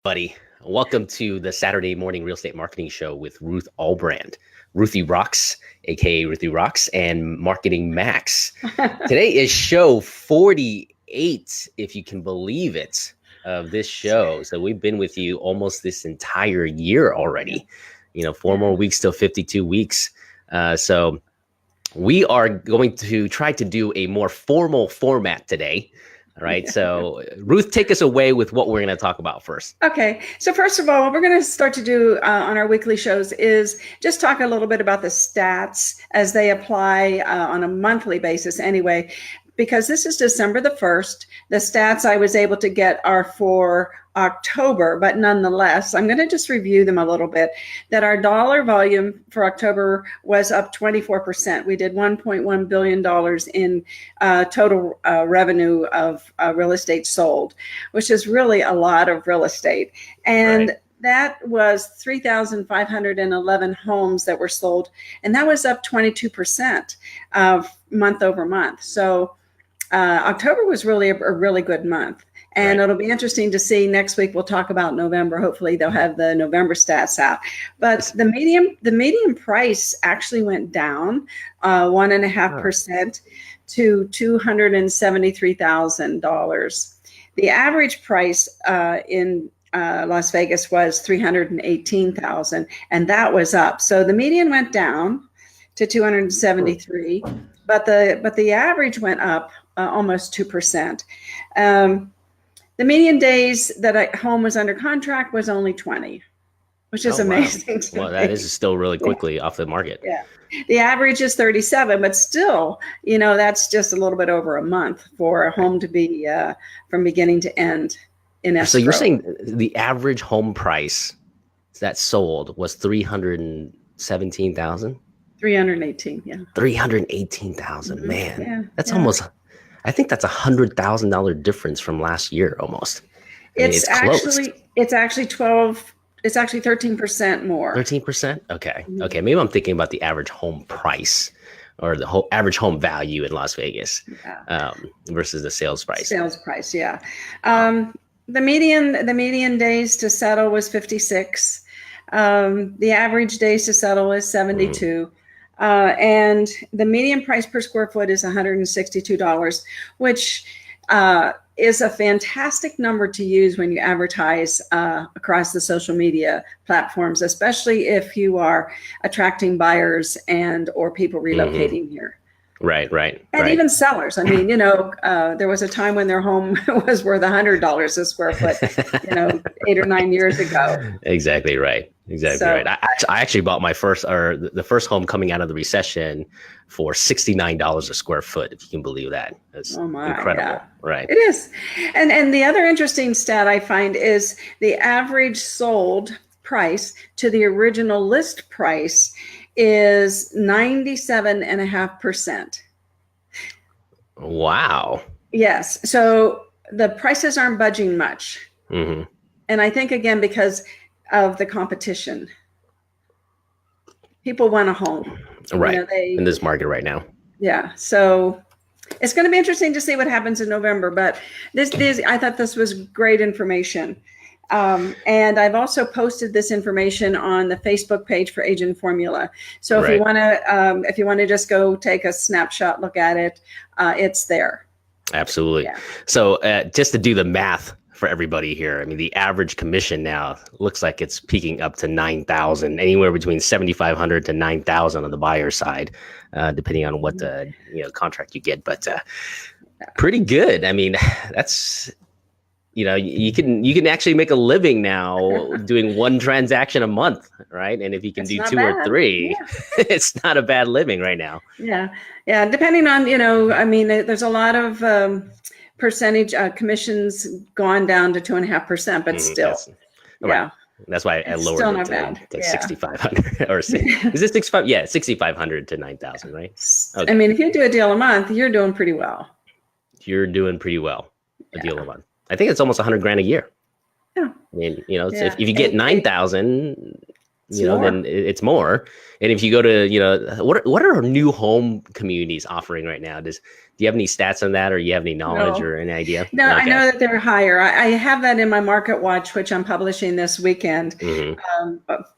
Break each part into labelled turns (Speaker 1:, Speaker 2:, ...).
Speaker 1: Buddy. Welcome to the Saturday morning real estate marketing show with Ruth Allbrand, Ruthie Rocks, aka Ruthie Rocks, and Marketing Max. Today is show 48, if you can believe it, of this show. So we've been with you almost this entire year already. 4 more weeks till 52 weeks. So we are going to try to do a more formal format today. All right. So Ruth, take us away with what we're going to talk about first.
Speaker 2: Okay. So first of all, what we're going to start to do on our weekly shows is just talk a little bit about the stats as they apply on a monthly basis anyway, because this is December the 1st. The stats I was able to get are for October, but nonetheless, I'm going to just review them a little bit. That our dollar volume for October was up 24%. We did $1.1 billion in total revenue of real estate sold, which is really a lot of real estate. And that was 3,511 homes that were sold, and that was up 22% month over month. So October was really a really good month. And it'll be interesting to see next week. We'll talk about November. Hopefully they'll have the November stats out. But the median price actually went down 1.5% to $273,000. The average price in Las Vegas was $318,000, and that was up. So the median went down to 273, but the average went up almost 2%. The median days that a home was under contract was only 20, which is amazing.
Speaker 1: Wow. Well, that is still really quickly off the market.
Speaker 2: Yeah. The average is 37, but still, that's just a little bit over a month for a home to be from beginning to end in escrow.
Speaker 1: So you're saying the average home price that sold was $317,000?
Speaker 2: 318, yeah.
Speaker 1: 318,000, mm-hmm. Man.
Speaker 2: Yeah,
Speaker 1: that's almost... I think that's $100,000 difference from last year almost.
Speaker 2: It's actually 13% more.
Speaker 1: 13%? Okay. Mm-hmm. Okay. Maybe I'm thinking about the average home price or the whole average home value in Las Vegas versus the sales price.
Speaker 2: Sales price, yeah. The median days to settle was 56. The average days to settle is 72. Mm-hmm. And the median price per square foot is $162, which is a fantastic number to use when you advertise across the social media platforms, especially if you are attracting buyers or people relocating here.
Speaker 1: Right.
Speaker 2: And even sellers. I mean, there was a time when their home was worth $100 a square foot, 8 or 9 years ago.
Speaker 1: Exactly right. Right. I actually bought my the first home coming out of the recession for $69 a square foot, if you can believe that. That's incredible. Yeah. Right.
Speaker 2: It is. And the other interesting stat I find is the average sold price to the original list price is 97.5%.
Speaker 1: Wow.
Speaker 2: Yes. So the prices aren't budging much. Mm-hmm. And I think, again, because of the competition, people want a home.
Speaker 1: Right. In this market right now.
Speaker 2: Yeah. So it's going to be interesting to see what happens in November. But I thought this was great information. And I've also posted this information on the Facebook page for Agent Formula. So if you want to just go take a snapshot, look at it, it's there.
Speaker 1: Absolutely. Yeah. So just to do the math for everybody here, I mean, the average commission now looks like it's peaking up to $9,000, anywhere between $7,500 to $9,000 on the buyer side, depending on what contract you get. But pretty good. I mean, that's. You can actually make a living now doing one transaction a month, right? And if you can do 2 or 3, it's not a bad living right now.
Speaker 2: Yeah. Depending on, there's a lot of percentage commissions gone down to 2.5%, but still,
Speaker 1: That's why I lowered it to 6,500 or is it 6,500? Yeah, 6,500 to 9,000, right? Okay.
Speaker 2: I mean, if you do a deal a month, you're doing pretty well.
Speaker 1: You're doing pretty well. A deal a month. I think it's almost $100,000 a year.
Speaker 2: Yeah.
Speaker 1: I mean, if you get 9,000, then it's more. And if you go to, what are new home communities offering right now? Do you have any stats on that, or you have any knowledge or any idea?
Speaker 2: No, okay. I know that they're higher. I have that in my Market Watch, which I'm publishing this weekend.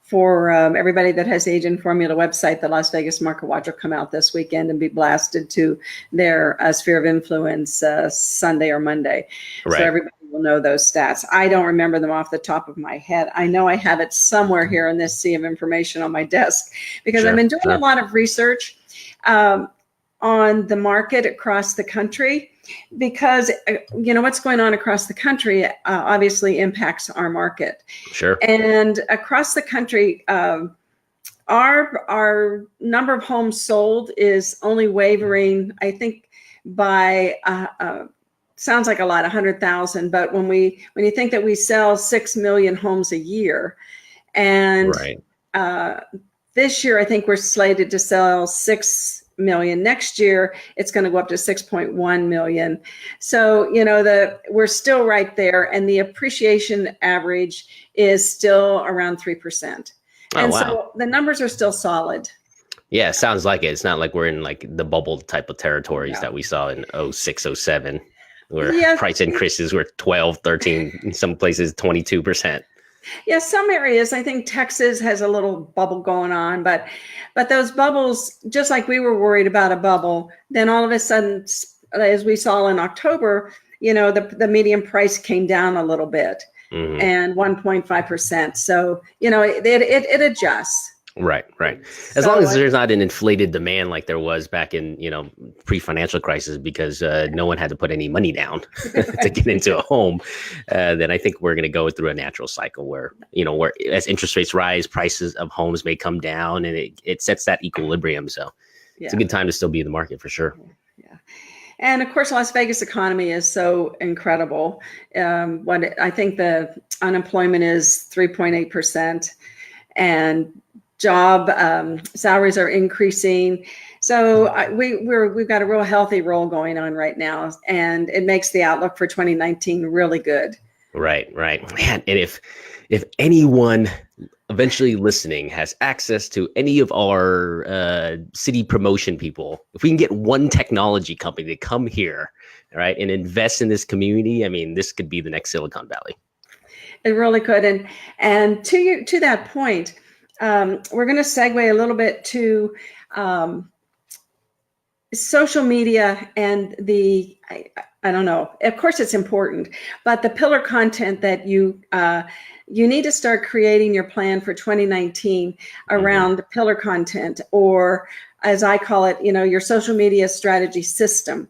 Speaker 2: For everybody that has the Agent Formula website, the Las Vegas Market Watch will come out this weekend and be blasted to their sphere of influence Sunday or Monday. Right. So everybody will know those stats. I don't remember them off the top of my head. I know I have it somewhere here in this sea of information on my desk, because I've been doing a lot of research on the market across the country, because what's going on across the country obviously impacts our market. Sure. And across the country, our number of homes sold is only wavering, I think, by sounds like a lot, 100,000. But when you think that we sell 6 million homes a year, and this year I think we're slated to sell 6 million. Next year it's going to go up to 6.1 million. So we're still right there, and the appreciation average is still around 3%. And so the numbers are still solid. Yeah, it sounds like it. It's not like we're in like the bubble type of territories that we saw in 06, 07, where price increases were 12, 13, in some places 22%. Yeah, some areas, I think Texas has a little bubble going on, but those bubbles, just like we were worried about a bubble, then all of a sudden, as we saw in October, the median price came down a little bit, and 1.5%. So, it adjusts. Right. As long as there's not an inflated demand like there was back in, pre-financial crisis, because no one had to put any money down to get into a home, then I think we're going to go through a natural cycle where as interest rates rise, prices of homes may come down, and it sets that equilibrium. So it's a good time to still be in the market for sure. Yeah. And of course, Las Vegas economy is so incredible. I think the unemployment is 3.8%, and job salaries are increasing. So we've got a real healthy roll going on right now, and it makes the outlook for 2019 really good. Right. Man, and if anyone eventually listening has access to any of our city promotion people, if we can get one technology company to come here, right, and invest in this community, I mean, this could be the next Silicon Valley. It really could. And to that point, we're going to segue a little bit to social media and I don't know, of course it's important, but the pillar content that you need to start creating your plan for 2019 around the pillar content, or as I call it, your social media strategy system.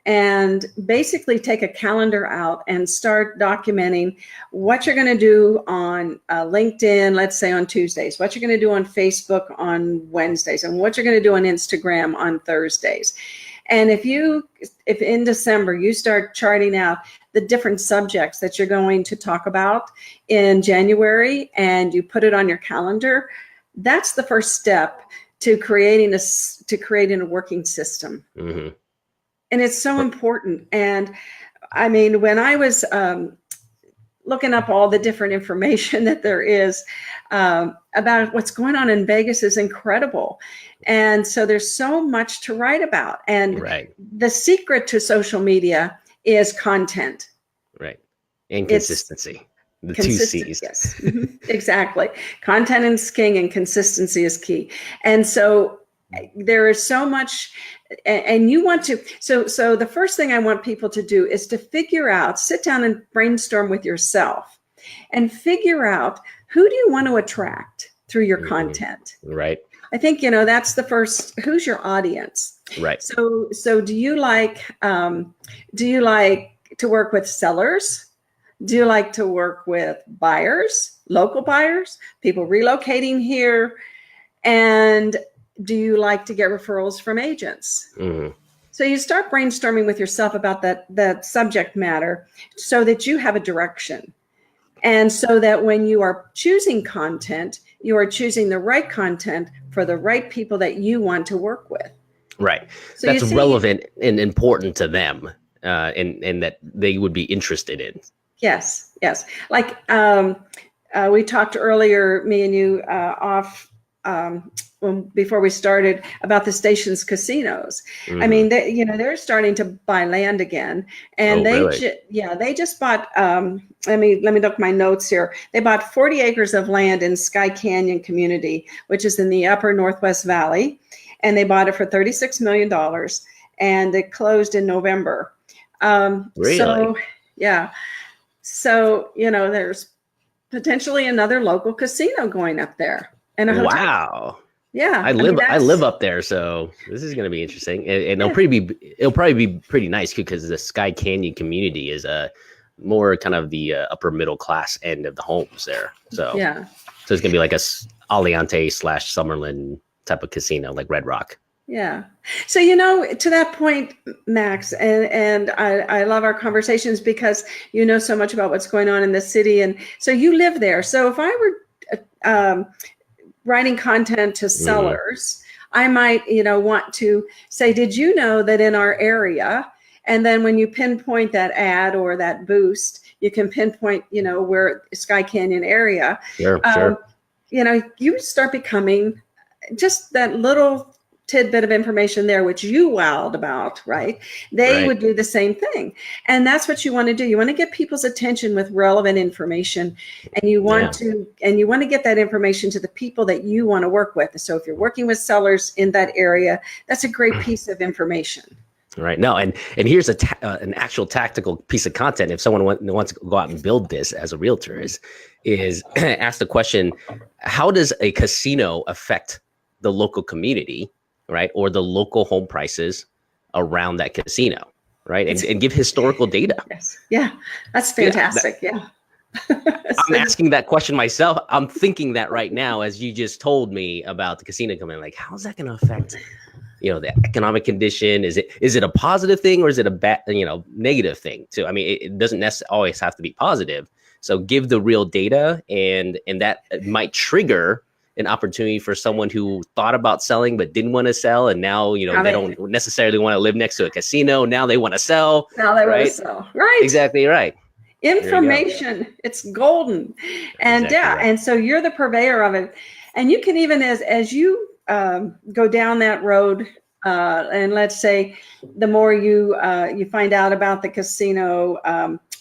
Speaker 2: And basically take a calendar out and start documenting what you're going to do on LinkedIn, let's say on Tuesdays, what you're going to do on Facebook on Wednesdays, and what you're going to do on Instagram on Thursdays. And if in December you start charting out the different subjects that you're going to talk about in January, and you put it on your calendar, that's the first step to creating a working system. Mm-hmm. And it's so important. And I mean, when I was looking up all the different information that there is about what's going on in Vegas is incredible. And so there's so much to write about. And the secret to social media is content. Right. And consistency. The 2 C's. Yes, exactly. Content is king, and consistency is key. And so there is so much, and you want to, so the first thing I want people to do is to sit down and brainstorm with yourself and figure out, who do you want to attract through your content? Right. I think, that's the first, who's your audience? Right. So do you like to work with sellers? Do you like to work with buyers, local buyers, people relocating here? And do you like to get referrals from agents? Mm-hmm. So you start brainstorming with yourself about that subject matter, so that you have a direction. And so that when you are choosing content, you are choosing the right content for the right people that you want to work with. Right. So that's relevant and important to them, and that they would be interested in. Yes. Like we talked earlier, me and you, before we started, about the station's casinos. I mean, they're starting to buy land again, and they just bought. Let me look my notes here. They bought 40 acres of land in Sky Canyon community, which is in the upper Northwest Valley, and they bought it for $36 million, and it closed in November.
Speaker 1: Really?
Speaker 2: So, yeah. So, there's potentially another local casino going up there. And a hotel.
Speaker 1: Wow.
Speaker 2: Yeah.
Speaker 1: I live up there, so this is going to be interesting. And it'll probably be pretty nice because the Sky Canyon community is more kind of the upper middle class end of the homes there. So
Speaker 2: yeah.
Speaker 1: So it's going to be like a Aliante / Summerlin type of casino, like Red Rock.
Speaker 2: Yeah. So, to that point, Max, and I love our conversations because you know so much about what's going on in the city. And so you live there. So if I were writing content to sellers, I might, want to say, did you know that in our area? And then when you pinpoint that ad or that boost, you can pinpoint, where Sky Canyon area.
Speaker 1: Sure.
Speaker 2: You start becoming just that little tidbit of information there, which you wowed about, right? They would do the same thing. And that's what you want to do. You want to get people's attention with relevant information, and you want to get that information to the people that you want to work with. So if you're working with sellers in that area, that's a great piece of information.
Speaker 1: Right. No, and here's an actual tactical piece of content. If someone wants to go out and build this as a realtor, is ask the question: how does a casino affect the local community, right, or the local home prices around that casino, right, and give historical data?
Speaker 2: Yes. Yeah, that's fantastic. Yeah.
Speaker 1: I'm asking that question myself. I'm thinking that right now as you just told me about the casino coming. Like, how's that going to affect? The economic condition, is it a positive thing or is it a bad, negative thing too? I mean, it doesn't necessarily always have to be positive. So give the real data, and that might trigger an opportunity for someone who thought about selling but didn't want to sell, and now they don't necessarily want to live next to a casino. Now they want to sell.
Speaker 2: Now they want to sell. Right.
Speaker 1: Exactly right.
Speaker 2: Information, it's golden, and
Speaker 1: exactly
Speaker 2: and so you're the purveyor of it, and you can even as you go down that road, and let's say the more you find out about the casino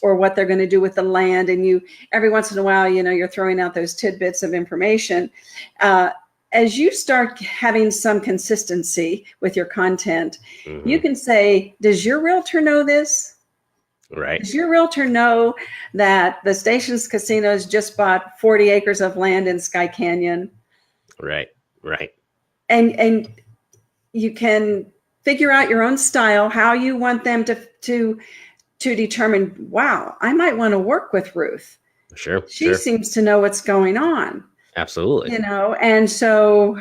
Speaker 2: or what they're going to do with the land, and you every once in a while you're throwing out those tidbits of information, as you start having some consistency with your content, you can say, does your realtor know this?
Speaker 1: Right.
Speaker 2: Does your realtor know that the station's casinos just bought 40 acres of land in Sky Canyon?
Speaker 1: Right.
Speaker 2: And you can figure out your own style, how you want them to determine, wow, I might want to work with Ruth.
Speaker 1: Sure.
Speaker 2: She seems to know what's going on.
Speaker 1: Absolutely.
Speaker 2: And so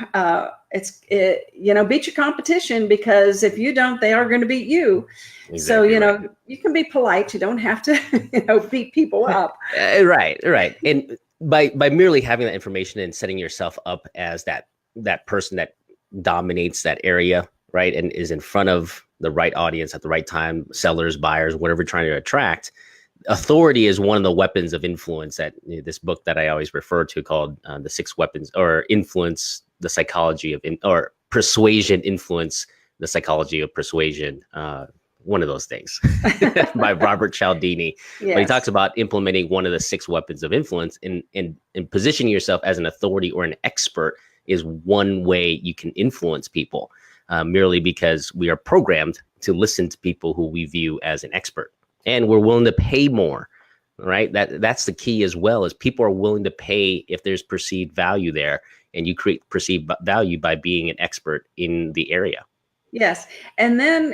Speaker 2: beat your competition, because if you don't, they are going to beat you.
Speaker 1: Exactly
Speaker 2: so, you can be polite. You don't have to, beat people up.
Speaker 1: Right. And by merely having that information and setting yourself up as that person that dominates that area, right, and is in front of the right audience at the right time, sellers, buyers, whatever you're trying to attract. Authority is one of the weapons of influence that this book that I always refer to called The 6 Weapons, or Influence, the Psychology of, or Persuasion, Influence, the Psychology of Persuasion. One of those things by Robert Cialdini.
Speaker 2: Yes.
Speaker 1: But he talks about implementing one of the 6 weapons of influence, and positioning yourself as an authority or an expert is one way you can influence people, merely because we are programmed to listen to people who we view as an expert, and we're willing to pay more, right? That's the key as well, is people are willing to pay if there's perceived value there, and you create perceived value by being an expert in the area.
Speaker 2: Yes. And then,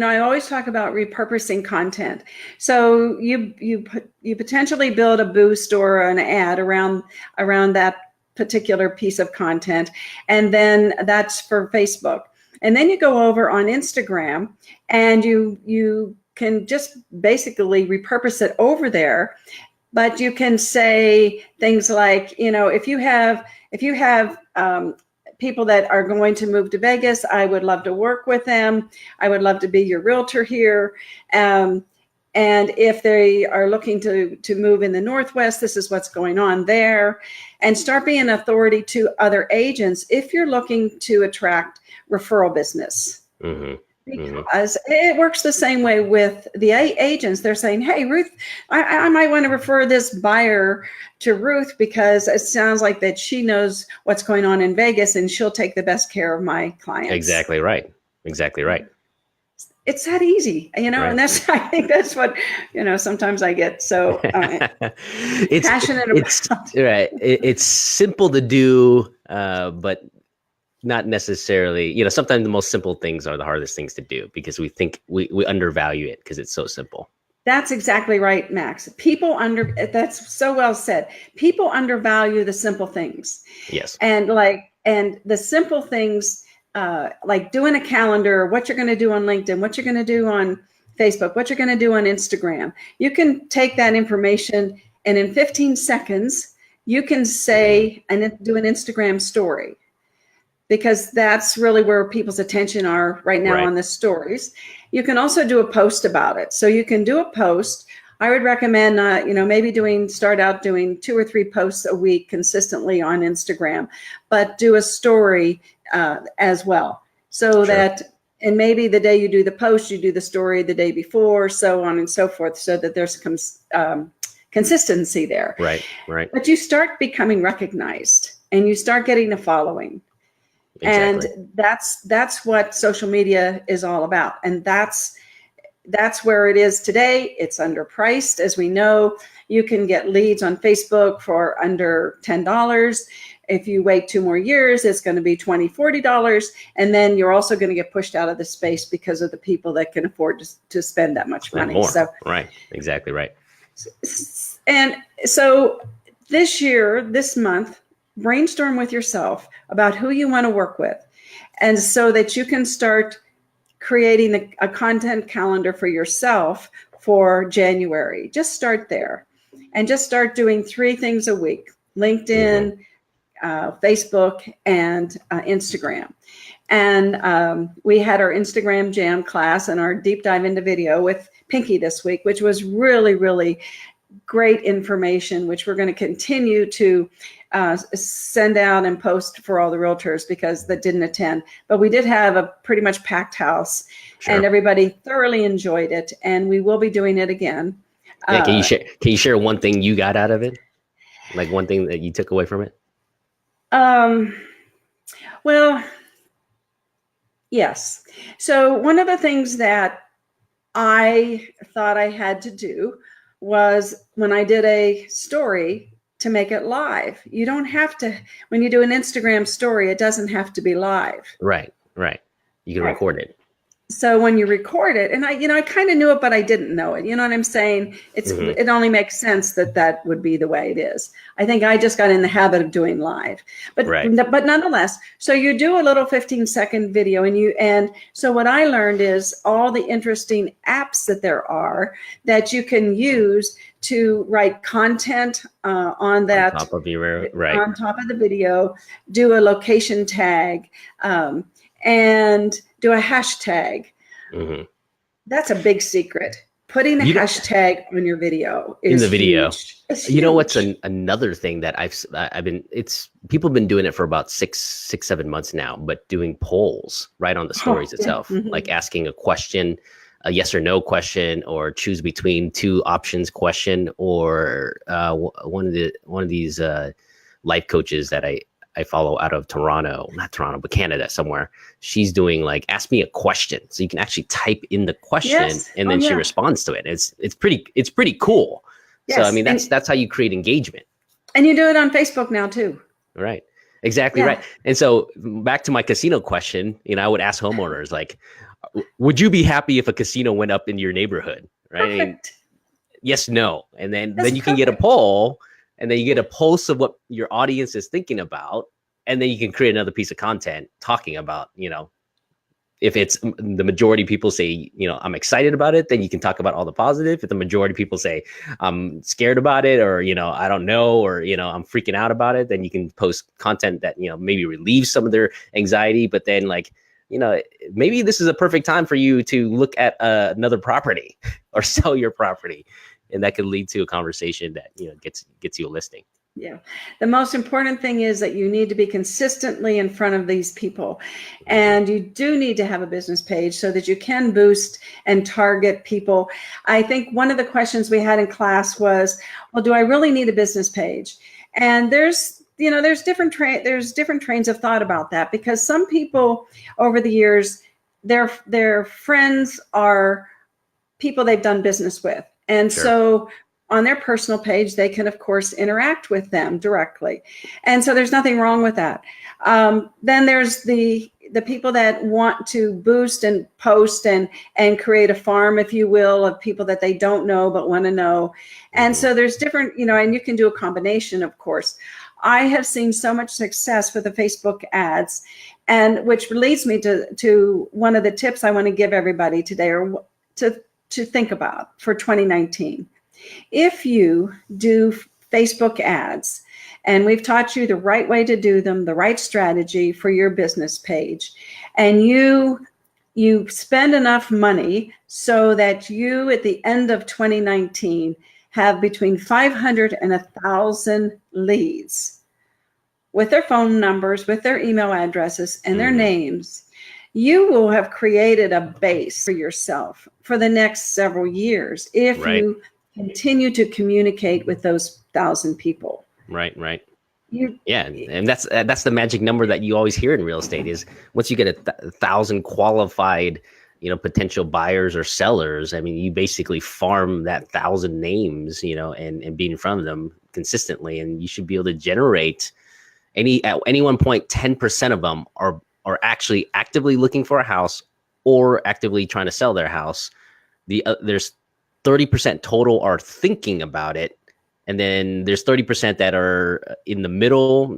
Speaker 2: I always talk about repurposing content. So you potentially build a boost or an ad around that particular piece of content. And then that's for Facebook. And then you go over on Instagram, and you can just basically repurpose it over there. But you can say things like, if you have people that are going to move to Vegas, I would love to work with them. I would love to be your realtor here. And if they are looking to move in the Northwest, this is what's going on there. And start being an authority to other agents if you're looking to attract referral business.
Speaker 1: Mm-hmm.
Speaker 2: Because it works the same way with the agents. They're saying, hey, Ruth, I might want to refer this buyer to Ruth because it sounds like that she knows what's going on in Vegas and she'll take the best care of my clients.
Speaker 1: Exactly right. Exactly right.
Speaker 2: It's that easy, you know,
Speaker 1: Right.
Speaker 2: and I think that's what, sometimes I get so
Speaker 1: it's
Speaker 2: passionate about.
Speaker 1: Right. It's simple to do, but not necessarily, sometimes the most simple things are the hardest things to do because we think we undervalue it because it's so simple.
Speaker 2: That's exactly right, Max. That's so well said. People undervalue the simple things.
Speaker 1: Yes.
Speaker 2: And the simple things, like doing a calendar, what you're going to do on LinkedIn, what you're going to do on Facebook, what you're going to do on Instagram. You can take that information and in 15 seconds, you can say and do an Instagram story, because that's really where people's attention are right now on the stories. You can also do a post about it. So you can do a post. I would recommend, maybe start out doing 2 or 3 posts a week consistently on Instagram, but do a story as well. So that, and maybe the day you do the post, you do the story the day before, so on and so forth, so that there's consistency there.
Speaker 1: Right.
Speaker 2: But you start becoming recognized and you start getting a following. Exactly. And that's what social media is all about. And that's where it is today. It's underpriced. As we know, you can get leads on Facebook for under $10. If you wait 2 more years, it's going to be $20, $40. And then you're also going to get pushed out of the space because of the people that can afford to spend that much money.
Speaker 1: More.
Speaker 2: So,
Speaker 1: right. Exactly right.
Speaker 2: And so this month, brainstorm with yourself about who you want to work with, and so that you can start creating a content calendar for yourself for January. Just start there and just start doing 3 things a week: LinkedIn, Facebook, and Instagram. And we had our Instagram jam class and our deep dive into video with Pinky this week, which was really, really great information, which we're going to continue to send out and post for all the realtors because that didn't attend. But we did have a pretty much packed house, and everybody thoroughly enjoyed it. And we will be doing it again.
Speaker 1: Yeah, can you share one thing you got out of it? Like one thing that you took away from it?
Speaker 2: Well, yes. So one of the things that I thought I had to do was when I did a story to make it live. You don't have to, when you do an Instagram story, it doesn't have to be live.
Speaker 1: Right. You can record it.
Speaker 2: So when you record it, and I kind of knew it, but I didn't know it. You know what I'm saying? It only makes sense that would be the way it is. I think I just got in the habit of doing live, but nonetheless, so you do a little 15-second video, and so what I learned is all the interesting apps that there are that you can use to write content on that,
Speaker 1: on top of
Speaker 2: the video, do a location tag, and do a hashtag. That's a big secret. Putting a hashtag on your video is
Speaker 1: in the video.
Speaker 2: Huge.
Speaker 1: You know what's another thing that people have been doing it for about 6-7 months now, but doing polls right on the stories itself, like asking a question, a yes or no question, or choose between 2 options question, or one of these life coaches that I follow out of not Toronto, but Canada somewhere. She's doing like, ask me a question. So you can actually type in the question and then she responds to it. It's pretty cool. Yes. So, I mean, that's how you create engagement.
Speaker 2: And you do it on Facebook now too.
Speaker 1: Right. Exactly. Right. And so back to my casino question, I would ask homeowners, like, would you be happy if a casino went up in your neighborhood? Right.
Speaker 2: Perfect.
Speaker 1: Yes, no. And then you can get a poll. And then you get a pulse of what your audience is thinking about. And then you can create another piece of content talking about, if it's the majority of people say, I'm excited about it, then you can talk about all the positive. If the majority of people say, I'm scared about it, or, I don't know, or, I'm freaking out about it, then you can post content that, maybe relieves some of their anxiety. But then like maybe this is a perfect time for you to look at another property or sell your property. And that could lead to a conversation that, gets you a listing.
Speaker 2: Yeah. The most important thing is that you need to be consistently in front of these people. And you do need to have a business page so that you can boost and target people. I think one of the questions we had in class was, well, do I really need a business page? And there's different trains of thought about that, because some people over the years, their friends are people they've done business with. And
Speaker 1: Sure.
Speaker 2: So on their personal page, they can, of course, interact with them directly. And so there's nothing wrong with that. Then there's the people that want to boost and post and create a farm, if you will, of people that they don't know but want to know. And so there's different, and you can do a combination, of course. I have seen so much success with the Facebook ads, and which leads me to one of the tips I want to give everybody today, or to think about for 2019. If you do Facebook ads, and we've taught you the right way to do them, the right strategy for your business page, and you spend enough money so that you, at the end of 2019, have between 500 and 1,000 leads with their phone numbers, with their email addresses, and their names, you will have created a base for yourself for the next several years if you continue to communicate with those 1,000 people.
Speaker 1: Right. And that's the magic number that you always hear in real estate, is once you get 1,000 qualified, potential buyers or sellers. I mean, you basically farm that 1,000 names, and be in front of them consistently, and you should be able to generate at any one point, 10% of them are actually actively looking for a house or actively trying to sell their house. There's 30% total are thinking about it. And then there's 30% that are in the middle.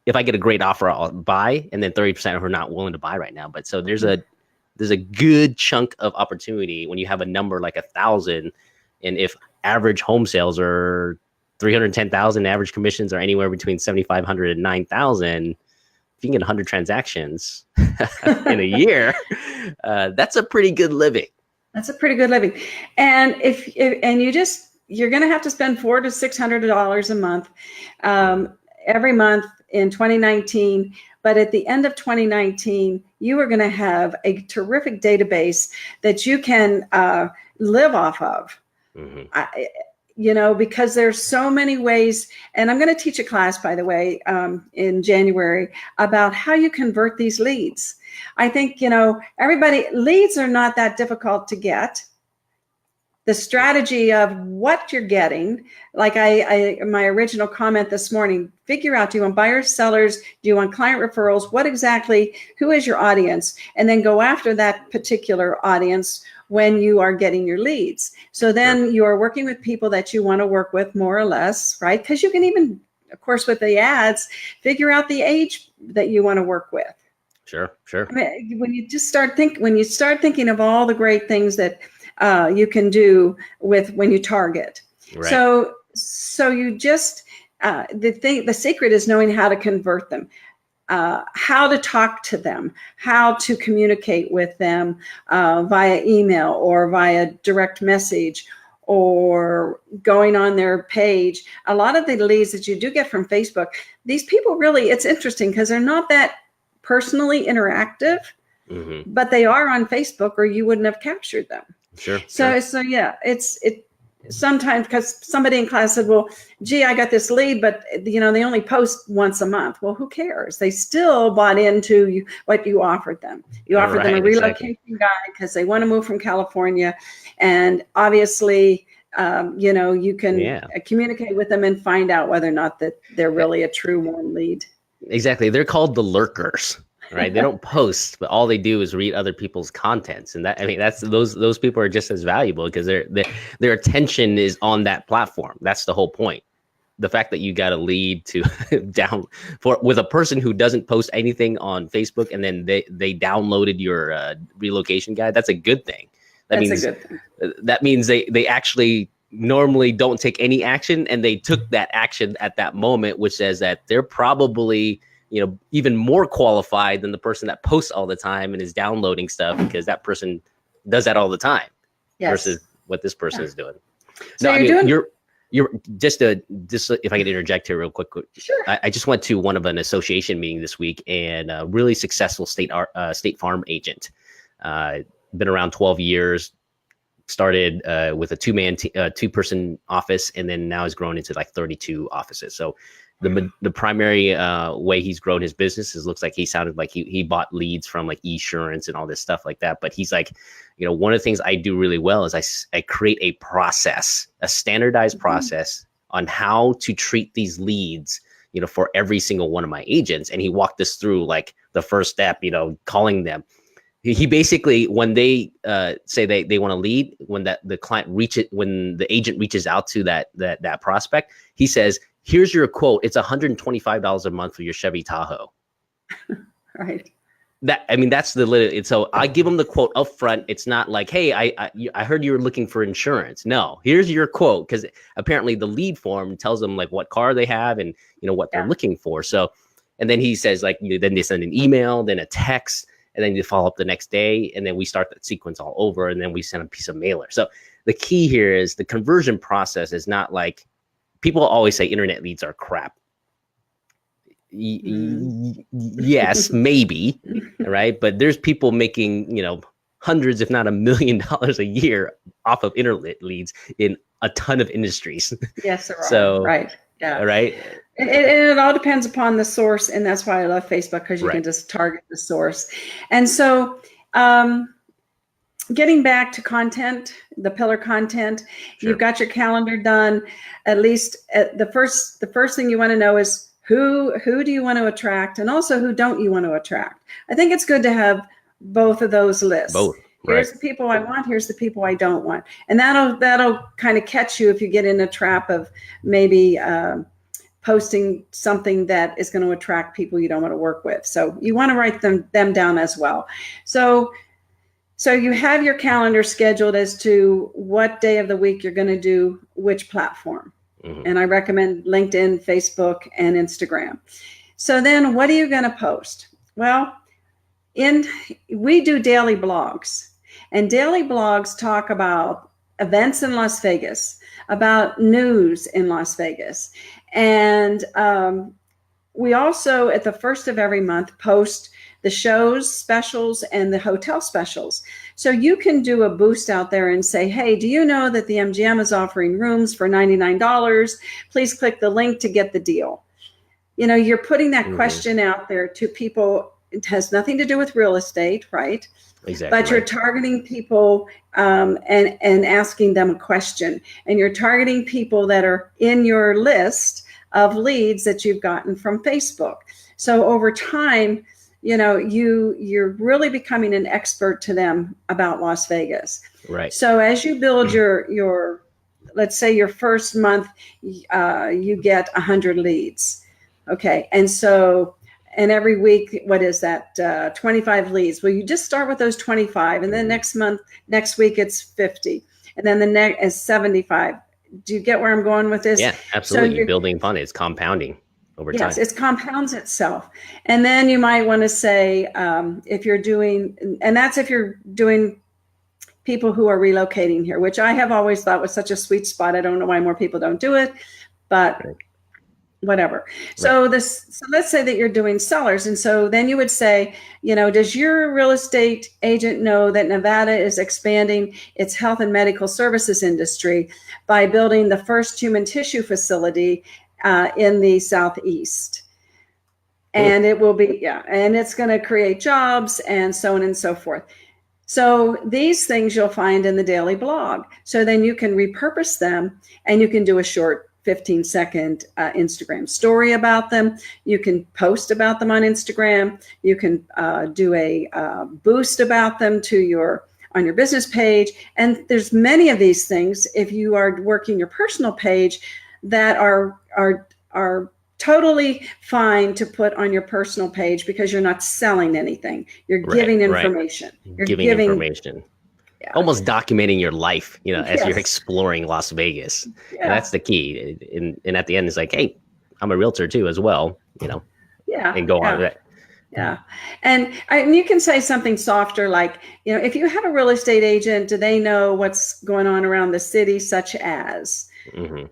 Speaker 1: If I get a great offer, I'll buy. And then 30% are not willing to buy right now. But so there's a good chunk of opportunity when you have a number like 1,000. And if average home sales are 310,000, average commissions are anywhere between 7,500 and 9,000. If you can get 100 transactions in a year, that's a pretty good living.
Speaker 2: That's a pretty good living. And you're going to have to spend $400 to $600 a month every month in 2019. But at the end of 2019, you are going to have a terrific database that you can live off of. Because there's so many ways. And I'm going to teach a class, by the way, in January about how you convert these leads. I think, leads are not that difficult to get. The strategy of what you're getting, like my original comment this morning, figure out, do you want buyers, sellers, do you want client referrals, who is your audience? And then go after that particular audience when you are getting your leads. So then you are working with people that you want to work with, more or less, right? Because you can even, of course, with the ads, figure out the age that you want to work with.
Speaker 1: Sure.
Speaker 2: I mean, when you start thinking of all the great things that you can do when you target. Right. So you just the secret is knowing how to convert them, how to talk to them, how to communicate with them via email or via direct message or going on their page. A lot of the leads that you do get from Facebook, these people really, it's interesting because they're not that personally interactive, but they are on Facebook or you wouldn't have captured them.
Speaker 1: Sure.
Speaker 2: So yeah, it sometimes, because somebody in class said, well, gee, I got this lead, but they only post once a month. Well, who cares? They still bought into what you offered them. You offered them a relocation guide because they want to move from California. And obviously, you can communicate with them and find out whether or not that they're really a true warm lead. Exactly.
Speaker 1: They're called the lurkers. Right. They don't post, but all they do is read other people's contents. And that's those people are just as valuable because their attention is on that platform. That's the whole point. The fact that you got a lead to with a person who doesn't post anything on Facebook and then they downloaded your relocation guide. That's a good thing. That means they actually normally don't take any action and they took that action at that moment, which says that they're probably even more qualified than the person that posts all the time and is downloading stuff, because that person does that all the time versus what this person is doing.
Speaker 2: So
Speaker 1: you're just if I could interject here real quick.
Speaker 2: Sure.
Speaker 1: I just went to one of an association meeting this week, and a really successful State Farm agent, been around 12 years, started with a two-person office, and then now has grown into like 32 offices. So the primary way he's grown his business is, looks like he sounded like he bought leads from like eSurance and all this stuff like that. But he's like, one of the things I do really well is I create a process, a standardized process on how to treat these leads, for every single one of my agents. And he walked us through like the first step, calling them. He basically, when they say they want to lead, when when the agent reaches out to that prospect, he says, "Here's your quote. It's $125 a month for your Chevy Tahoe."
Speaker 2: Right.
Speaker 1: That's so I give them the quote up front. It's not like, "Hey, I heard you were looking for insurance." No, here's your quote, because apparently the lead form tells them like what car they have and what they're looking for. So, and then he says like, then they send an email, then a text, and then you follow up the next day, and then we start that sequence all over, and then we send a piece of mailer. So the key here is the conversion process is not like, people always say internet leads are crap. Yes, maybe, right? But there's people making, hundreds, if not $1 million a year off of internet leads in a ton of industries.
Speaker 2: Yes, there are.
Speaker 1: So,
Speaker 2: right. Yeah.
Speaker 1: Right.
Speaker 2: And it all depends upon the source. And that's why I love Facebook, because you can just target the source. And so, getting back to content, the pillar content, You've got your calendar done. At least the first thing you want to know is who do you want to attract, and also who don't you want to attract. I think it's good to have both of those lists.
Speaker 1: Both.
Speaker 2: Here's the people I want. Here's the people I don't want. And that'll kind of catch you if you get in a trap of maybe posting something that is going to attract people you don't want to work with. So you want to write them down as well. So you have your calendar scheduled as to what day of the week you're going to do which platform. Mm-hmm. And I recommend LinkedIn, Facebook, and Instagram. So then what are you going to post? Well, we do daily blogs, and daily blogs talk about events in Las Vegas, about news in Las Vegas. And we also, at the first of every month, post the shows, specials, and the hotel specials. So you can do a boost out there and say, "Hey, do you know that the MGM is offering rooms for $99? Please click the link to get the deal." You're putting that question out there to people. It has nothing to do with real estate, right? Exactly. But you're targeting people and asking them a question. And you're targeting people that are in your list of leads that you've gotten from Facebook. So over time, you're really becoming an expert to them about Las Vegas. Right. So as you build your let's say your first month, you get 100 leads. Okay. And every week, what is that? 25 leads. Well, you just start with those 25, and then next week it's 50, and then the next is 75. Do you get where I'm going with this?
Speaker 1: Yeah, absolutely. So you're building upon it. It's compounding over time.
Speaker 2: Yes, it compounds itself. And then you might want to say, if you're doing people who are relocating here, which I have always thought was such a sweet spot. I don't know why more people don't do it, but whatever. So let's say that you're doing sellers. And so then you would say, does your real estate agent know that Nevada is expanding its health and medical services industry by building the first human tissue facility in the Southeast? And it will be, and it's going to create jobs and so on and so forth. So these things you'll find in the daily blog. So then you can repurpose them, and you can do a short 15-second Instagram story about them. You can post about them on Instagram. You can do a boost about them on your business page. And there's many of these things, if you are working your personal page, that are totally fine to put on your personal page, because you're not selling anything. You're giving information. You're giving information. Yeah. Almost documenting your life, as you're exploring Las Vegas. Yeah. And that's the key. And at the end, it's like, hey, I'm a realtor too, as well, Yeah,
Speaker 1: and go on
Speaker 2: yeah.
Speaker 1: with it.
Speaker 2: Yeah. And you can say something softer like, if you have a real estate agent, do they know what's going on around the city, such as,
Speaker 1: Hmm.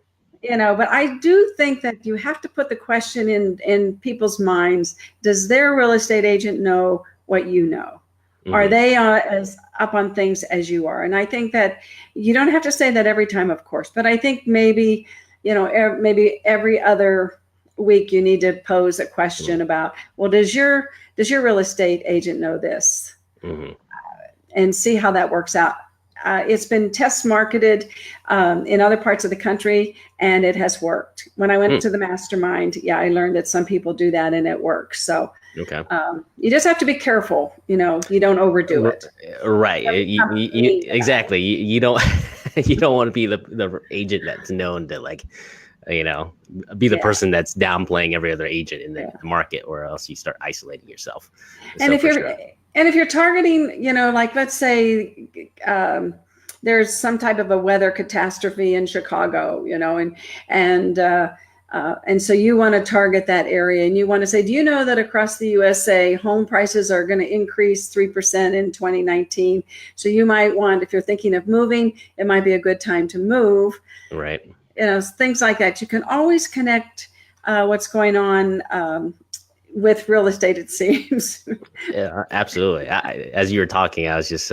Speaker 2: but I do think that you have to put the question in people's minds. Does their real estate agent know what you know? Are
Speaker 1: Hmm.
Speaker 2: they as up on things as you are? And I think that you don't have to say that every time, of course, but I think maybe, maybe every other week you need to pose a question about, well, does your real estate agent know this?
Speaker 1: Hmm.
Speaker 2: And see how that works out. It's been test marketed in other parts of the country, and it has worked. When I went to the mastermind, I learned that some people do that and it works. So
Speaker 1: Okay.
Speaker 2: you just have to be careful. You don't overdo it.
Speaker 1: Right.
Speaker 2: Exactly.
Speaker 1: Exactly. You don't you don't want to be the agent that's known to be the
Speaker 2: Yeah.
Speaker 1: person that's downplaying every other agent in the
Speaker 2: Yeah.
Speaker 1: market, or else you start isolating yourself.
Speaker 2: And
Speaker 1: So
Speaker 2: if
Speaker 1: for
Speaker 2: you're
Speaker 1: sure.
Speaker 2: and if you're targeting, like let's say there's some type of a weather catastrophe in Chicago, and so you want to target that area, and you want to say, do you know that across the USA, home prices are going to increase 3% in 2019? So you might want, if you're thinking of moving, it might be a good time to move.
Speaker 1: Right.
Speaker 2: Things like that. You can always connect what's going on with real estate, it seems.
Speaker 1: Yeah, absolutely. As you were talking, I was just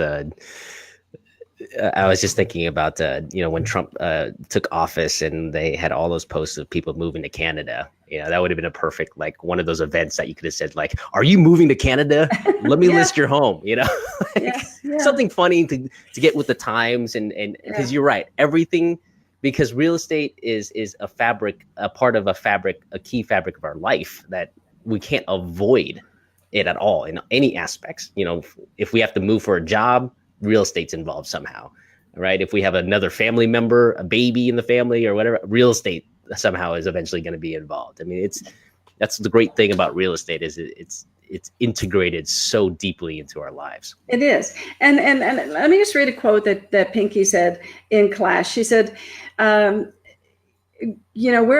Speaker 1: thinking about when Trump took office and they had all those posts of people moving to Canada. That would have been a perfect, like, one of those events that you could have said, like, "Are you moving to Canada? Let me
Speaker 2: Yeah.
Speaker 1: list your home."
Speaker 2: Yeah.
Speaker 1: Something funny to get with the times, and because you're right, everything, because real estate is a fabric, a part of a fabric, a key fabric of our life that we can't avoid it at all in any aspects. If we have to move for a job, real estate's involved somehow, right? If we have another family member, a baby in the family or whatever, real estate somehow is eventually going to be involved. I mean, that's the great thing about real estate, is it's integrated so deeply into our lives.
Speaker 2: It is. And let me just read a quote that Pinky said in class. She said, where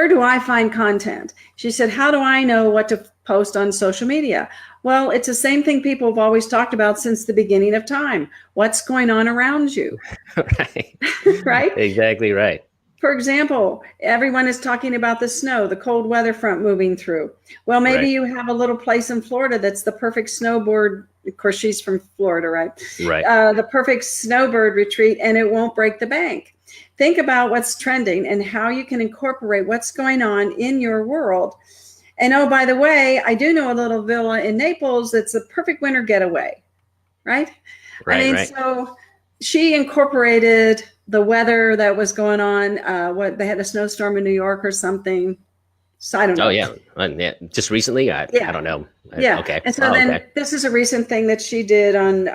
Speaker 2: do I find content? She said, how do I know what to post on social media? Well, it's the same thing people have always talked about since the beginning of time. What's going on around you?
Speaker 1: Right.
Speaker 2: Right?
Speaker 1: Exactly right.
Speaker 2: For example, everyone is talking about the snow, the cold weather front moving through. Well, maybe you have a little place in Florida that's the perfect snowboard. Of course, she's from Florida, right?
Speaker 1: Right.
Speaker 2: The perfect snowbird retreat, and it won't break the bank. Think about what's trending and how you can incorporate what's going on in your world. And oh, by the way, I do know a little villa in Naples that's a perfect winter getaway, right?
Speaker 1: Right.
Speaker 2: So she incorporated the weather that was going on. They had a snowstorm in New York or something. So I don't know.
Speaker 1: Oh yeah. Just recently, I don't know.
Speaker 2: Yeah.
Speaker 1: Okay.
Speaker 2: And so this is a recent thing that she did on.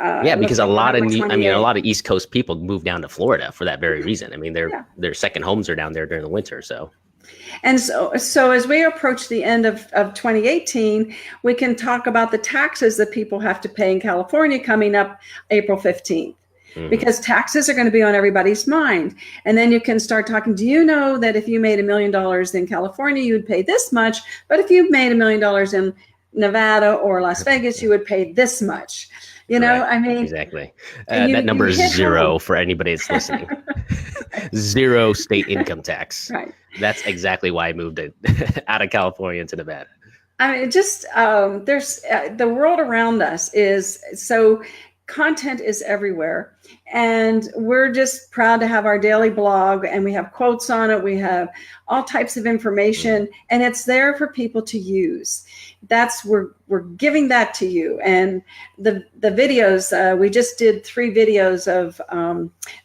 Speaker 1: Because a lot of East Coast people move down to Florida for that very reason. I mean, their second homes are down there during the winter. So.
Speaker 2: And so as we approach the end of 2018, we can talk about the taxes that people have to pay in California coming up April 15th. Mm-hmm. Because taxes are going to be on everybody's mind. And then you can start talking, do you know that if you made $1 million in California, you would pay this much, but if you made $1 million in Nevada or Las Vegas, you would pay this much.
Speaker 1: Right.
Speaker 2: I mean,
Speaker 1: exactly. That number is zero for anybody that's listening. Zero state income tax.
Speaker 2: Right.
Speaker 1: That's exactly why I moved out of California into Nevada.
Speaker 2: I mean, just there's the world around us is so. Content is everywhere, and we're just proud to have our daily blog, and we have quotes on it. We have all types of information, and it's there for people to use. We're giving that to you. And the videos, we just did 3 videos of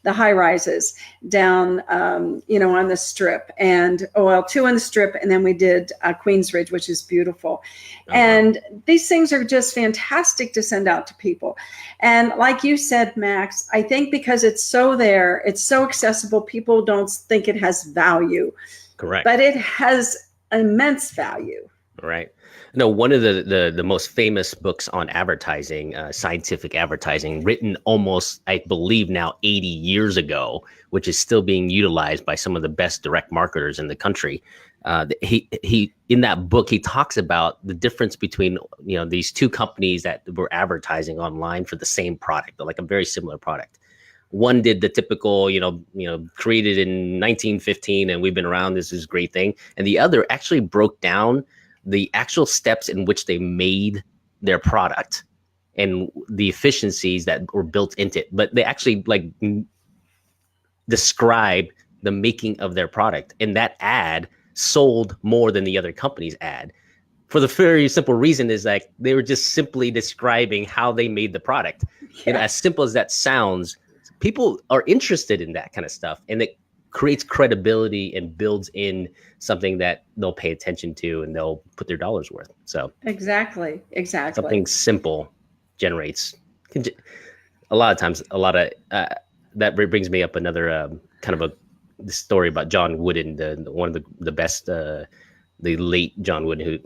Speaker 2: the high rises down on the Strip, and 2 on the Strip, and then we did Queensridge, which is beautiful. And these things are just fantastic to send out to people. And like you said, Max, I think because it's so there, it's so accessible, people don't think it has value.
Speaker 1: Correct.
Speaker 2: But it has immense value.
Speaker 1: Right. No, one of the most famous books on advertising, scientific advertising, written almost, I believe now 80 years ago, which is still being utilized by some of the best direct marketers in the country, He in that book he talks about the difference between these two companies that were advertising online for the same product, like a very similar product. One did the typical, created in 1915 and we've been around. This is a great thing. And the other actually broke down the actual steps in which they made their product and the efficiencies that were built into it. But they actually describe the making of their product. And that ad sold more than the other company's ad. For the very simple reason is like they were just simply describing how they made the product. Yeah. As simple as that sounds, people are interested in that kind of stuff, and it creates credibility and builds in something that they'll pay attention to and they'll put their dollars worth. So
Speaker 2: exactly.
Speaker 1: Something simple generates a lot of times that brings me up another kind of the story about John Wooden, one of the best, the late John Wooden,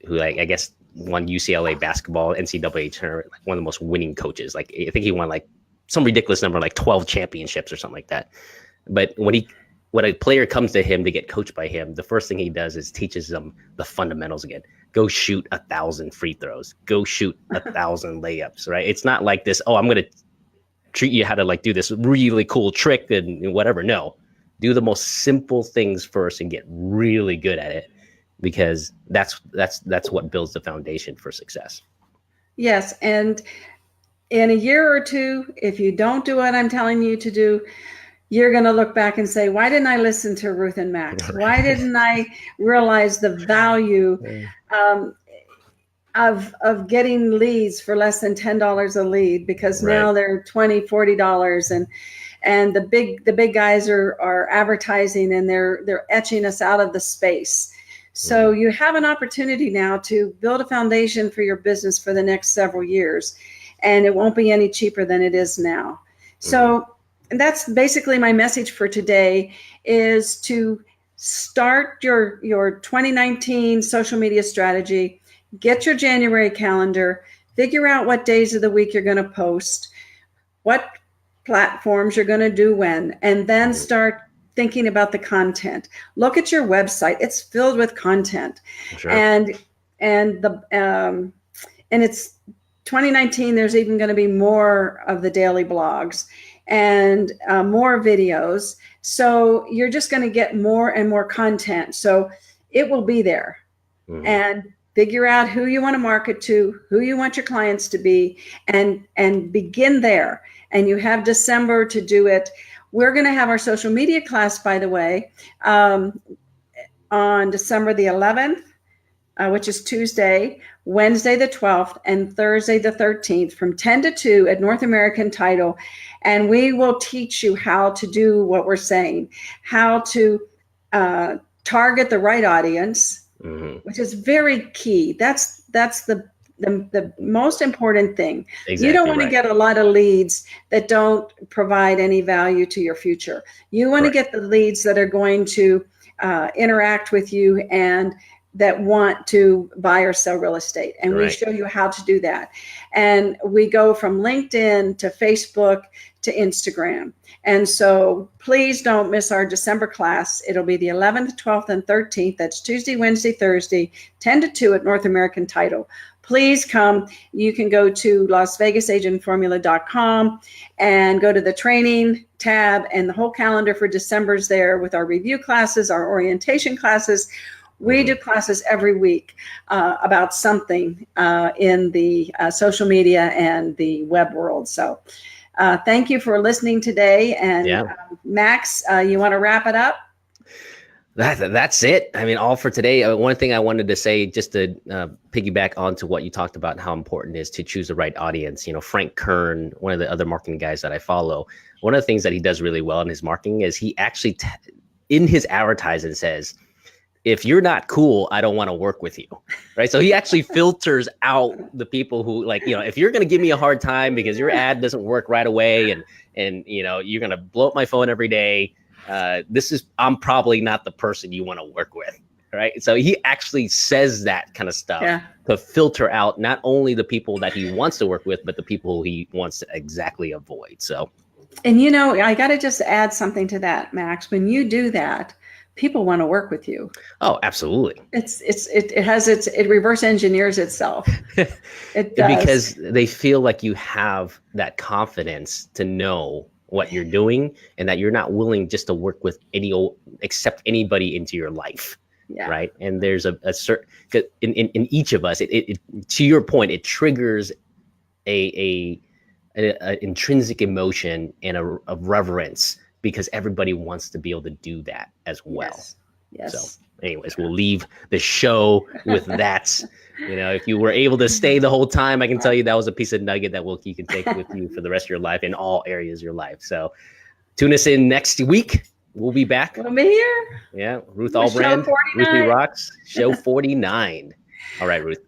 Speaker 1: who I guess won UCLA basketball NCAA tournament, like one of the most winning coaches. Like I think he won like some ridiculous number, like 12 championships or something like that. But when a player comes to him to get coached by him, the first thing he does is teaches them the fundamentals again. Go shoot 1,000 free throws. Go shoot 1,000 layups. Right? It's not like this. Oh, I'm going to treat you how to like do this really cool trick and whatever. No, do the most simple things first and get really good at it, because that's what builds the foundation for success.
Speaker 2: Yes, and in a year or two, if you don't do what I'm telling you to do, you're going to look back and say, why didn't I listen to Ruth and Max? Why didn't I realize the value of getting leads for less than $10 a lead? Because now they're $20, $40, and the big guys are advertising, and they're etching us out of the space. So you have an opportunity now to build a foundation for your business for the next several years, and it won't be any cheaper than it is now. So that's basically my message for today, is to start your 2019 social media strategy, get your January calendar, figure out what days of the week you're going to post, what platforms you're going to do when, and then start thinking about the content. Look at your website; it's filled with content. Sure. And it's 2019. There's even going to be more of the daily blogs and more videos. So you're just going to get more and more content. So it will be there. And figure out who you want to market to, who you want your clients to be, and begin there. And you have December to do it. We're going to have our social media class, by the way, on December the 11th, which is Tuesday, Wednesday the 12th, and Thursday the 13th from 10 to 2 at North American Title. And we will teach you how to do what we're saying, how to target the right audience, which is very key. That's the most important thing. Exactly. You don't want to get a lot of leads that don't provide any value to your future. You want to get the leads that are going to interact with you and that want to buy or sell real estate. And we show you how to do that. And we go from LinkedIn to Facebook to Instagram. And so please don't miss our December class. It'll be the 11th, 12th, and 13th. That's Tuesday, Wednesday, Thursday, 10 to 2 at North American Title. Please come. You can go to LasVegasAgentFormula.com and go to the training tab, and the whole calendar for December is there with our review classes, our orientation classes. We do classes every week about something in the social media and the web world. So thank you for listening today. And Max, you want to wrap it up?
Speaker 1: That's it. I mean, all for today. One thing I wanted to say, just to piggyback onto what you talked about and how important it is to choose the right audience. You know, Frank Kern, one of the other marketing guys that I follow, one of the things that he does really well in his marketing is he actually, in his advertising says, if you're not cool, I don't want to work with you. Right. So he actually filters out the people who, like, you know, if you're going to give me a hard time because your ad doesn't work right away and you know, you're going to blow up my phone every day. I'm probably not the person you want to work with. Right. So he actually says that kind of stuff to filter out not only the people that he wants to work with, but the people he wants to exactly avoid. So.
Speaker 2: And, you know, I got to just add something to that, Max. When you do that, people want to work with you.
Speaker 1: Oh, absolutely.
Speaker 2: It reverse engineers itself. It does.
Speaker 1: Because they feel like you have that confidence to know what you're doing and that you're not willing just to work with accept anybody into your life.
Speaker 2: Yeah.
Speaker 1: Right. And there's a certain, in each of us, it to your point, it triggers a intrinsic emotion and a reverence, because everybody wants to be able to do that as well.
Speaker 2: Yes.
Speaker 1: So anyways, we'll leave the show with that. If you were able to stay the whole time, I can tell you that was a piece of nugget that you can take with you for the rest of your life in all areas of your life. So tune us in next week. We'll be back.
Speaker 2: We'll be here.
Speaker 1: Yeah. Ruth Allbrand, Ruthie Rocks, show 49. All right, Ruth.